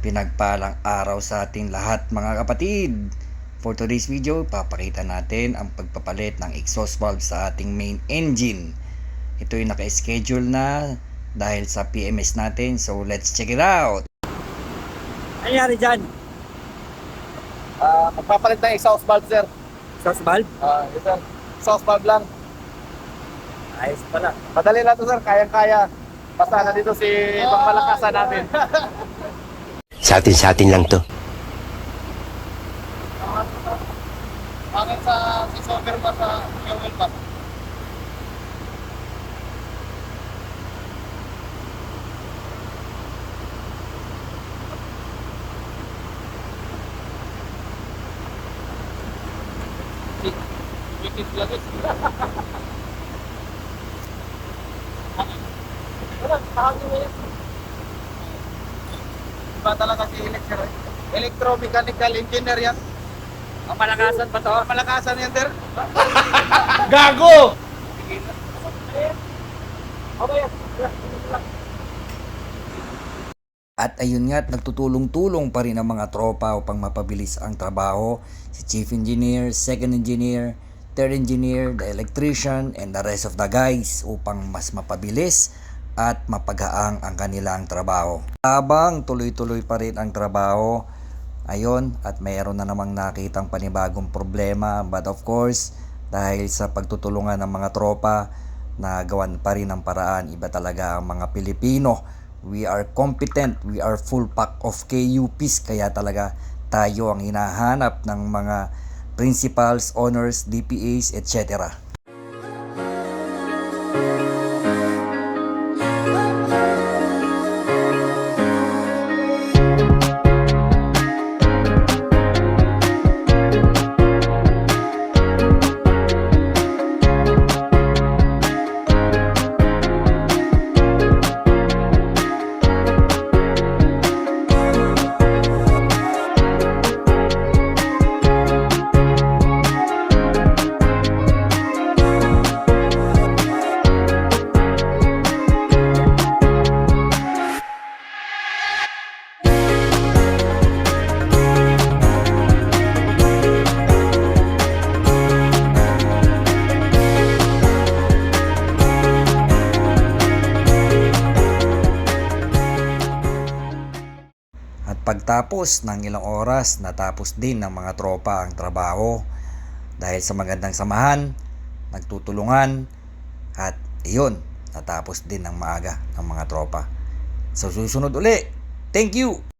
Pinagpalang araw sa ating lahat mga kapatid. For today's video, papakita natin ang pagpapalit ng exhaust valve sa ating main engine. Ito yung naka-schedule na dahil sa PMS natin. So let's check it out. Ano nangyari dyan? Magpapalit ng exhaust valve, sir. Exhaust valve? Yes, sir. Exhaust valve lang. Ayos pala. Madali lang to, sir. Kayang-kaya. Basta nandito si pagmalakasan natin. Sa atin lang to. Bakit sa sober pa sa fuel pa? Wikit lagi. Iba talaga si electromechanical engineer yan. Ang malakasan pa to? Malakasan yan, sir. Gago! At ayun nga, nagtutulong-tulong pa rin ang mga tropa upang mapabilis ang trabaho. Si Chief Engineer, Second Engineer, Third Engineer, the Electrician, and the rest of the guys upang mas mapabilis at mapaghaang ang kanilang trabaho. Habang tuloy-tuloy pa rin ang trabaho, ayun, at mayroon na namang nakitang panibagong problema. But of course, dahil sa pagtutulungan ng mga tropa, nagawan pa rin ang paraan. Iba talaga ang mga Pilipino. We are competent, we are full pack of KUPs, kaya talaga tayo ang hinahanap ng mga principals, honors, DPAs, etc. At pagtapos ng ilang oras, natapos din ng mga tropa ang trabaho. Dahil sa magandang samahan, nagtutulungan, at iyon, natapos din ng maaga ng mga tropa. So susunod uli. Thank you!